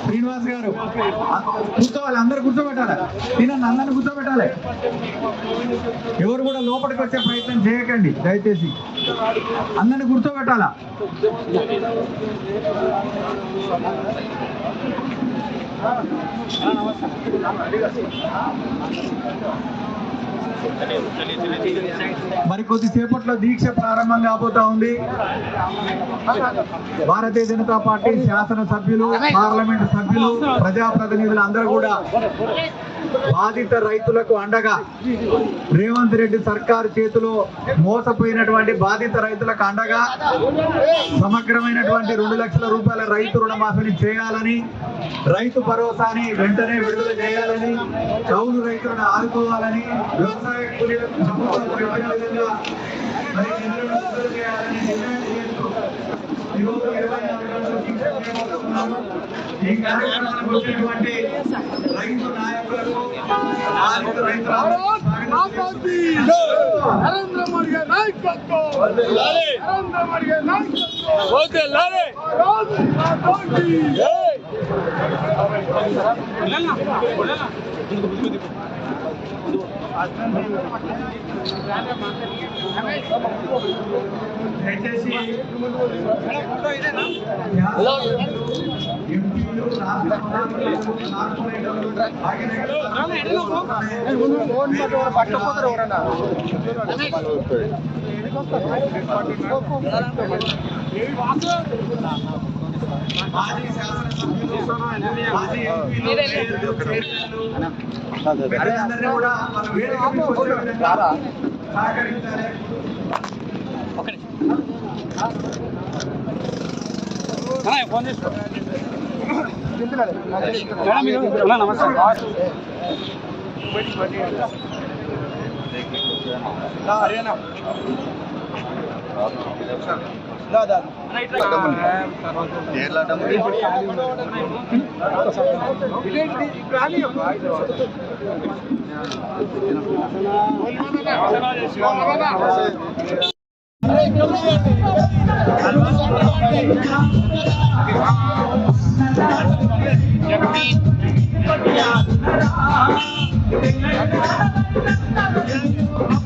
శ్రీనివాస్ గారు కూర్చోవాలి, అందరు కూర్చోబెట్టాలి, తినండి, అందరిని కూర్చోబెట్టాలి. ఎవరు కూడా లోపలికి వచ్చే ప్రయత్నం చేయకండి దయచేసి, అందరిని కూర్చోబెట్టాలా. మరి కొద్దిసేపట్లో దీక్ష ప్రారంభం కాబోతా ఉంది. భారతీయ జనతా పార్టీ శాసనసభ్యులు, పార్లమెంటు సభ్యులు, ప్రజాప్రతినిధులు అందరూ కూడా బాధిత రైతులకు అండగా, రేవంత్ రెడ్డి సర్కారు చేతిలో మోసపోయినటువంటి బాధిత రైతులకు అండగా సమగ్రమైనటువంటి 2 లక్షల రూపాయల రైతు రుణమాఫీని చేయాలని, రైతు భరోసాని వెంటనే విడుదల చేయాలని, కౌలు రైతులను ఆదుకోవాలని, వ్యవసాయ కూలీలకు ప్రభుత్వం చెప్పిన విధంగా మరి నిధులను విడుదల చేయాలని డిమాండ్ చేస్తూ ఈరోజు 24 గంటలు దీక్ష చేయబోతున్నాము. ఈ కార్యక్రమానికి వచ్చినటువంటి రైతు నాయకులకు, బాధిత రైతులకు నరేంద్ర మోడీ గారి నాయకత్వం, నరేంద్ర మోడీ గారి దయచేసి ఎంపీలు, మాజీ శాసనసభ్యులు, మాజీ అందరినీ కూడా మన వేదిక మీదకి వచ్చే విధంగా సహకరించాలి. ఫోన్ చేసి జగదీష్